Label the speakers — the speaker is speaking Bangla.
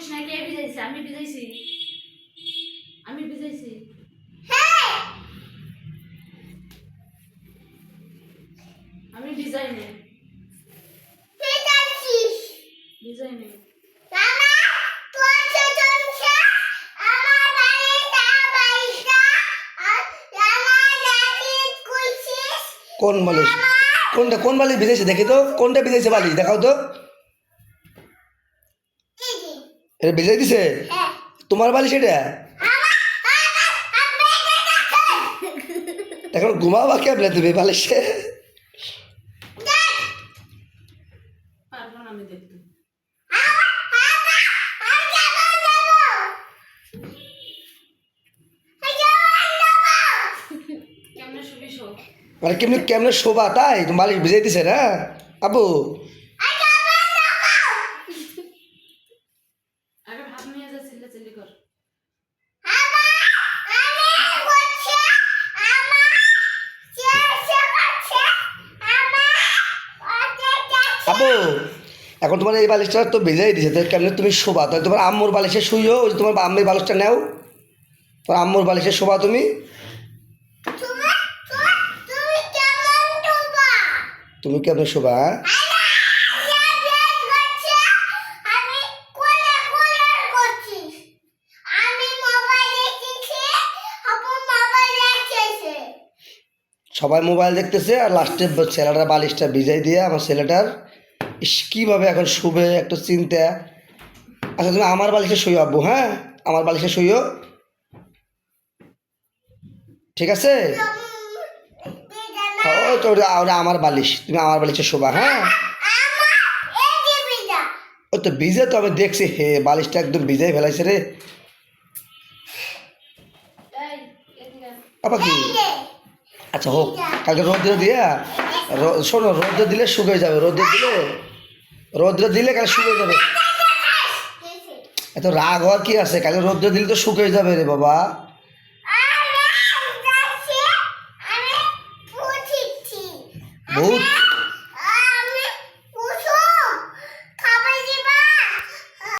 Speaker 1: বলিস না, কে ভিজাইছে? আমি ভিজাইছি, আমি ভিজাইছি। আমি ভিজাই নাই, ভিজাই নাই।
Speaker 2: কোন বালিশ? কোনটা কোন বালিশ ভিজেছে দেখি তো, কোনটা ভিজেছে বালিশ দেখাও তো। এটা ভিজাই দিছে তোমার বালিশ? এটা এখন ঘুমাবা কেমনে তুমি বালিশে?
Speaker 1: পারবো না আমি দেখতে। কেমনে শুবি শো?
Speaker 2: মানে কেমনি কেমনে শোভা তাই? তুমি বালিশ ভিজাই দিছে না আবু?
Speaker 1: আগে ভাত নিয়ে যা, চিল্লাচিল্লি কর।
Speaker 2: আবু এখন তোমার এই বালিশটা তো ভিজাই দিছে, তো কেমনে তুমি শোভা? তাহলে তোমার আম্মুর বালিশে শুইও, ওই যে তোমার আম্মের বালিশটা নাও, তোমার আম্মুর বালিশে শোভা তুমি। তুমি কেমনে শোভা? হ্যাঁ সবাই মোবাইল দেখতেছে আর লাস্টে ছেলেটার বালিশটা ভিজাই দিয়ে আমার ছেলেটার ইস কীভাবে এখন শুবে একটু চিন্তা। আচ্ছা তুমি আমার বালিশে শুইও আব্বু, হ্যাঁ আমার বালিশে শুইও, ঠিক আছে? ওই তো ওটা ওটা আমার বালিশ, তুমি আমার বালিশে শোবা, হ্যাঁ? ওই তো ভিজে তো আমি দেখছি, হে বালিশটা একদম ভিজাই ফেলাইছে রে।
Speaker 1: এই এদিকে আয়।
Speaker 2: বাবা কি? আচ্ছা হোক, কালকে রোদ্রে দিয়ে শোনো, রোদ্রে দিলে শুকিয়ে যাবে, রোদ্রে দিলে কাল শুকিয়ে যাবে। এত রাগ হওয়ার কি আছে? কালকে রোদ্রে দিলে তো শুকিয়ে যাবে রে বাবা। ভূত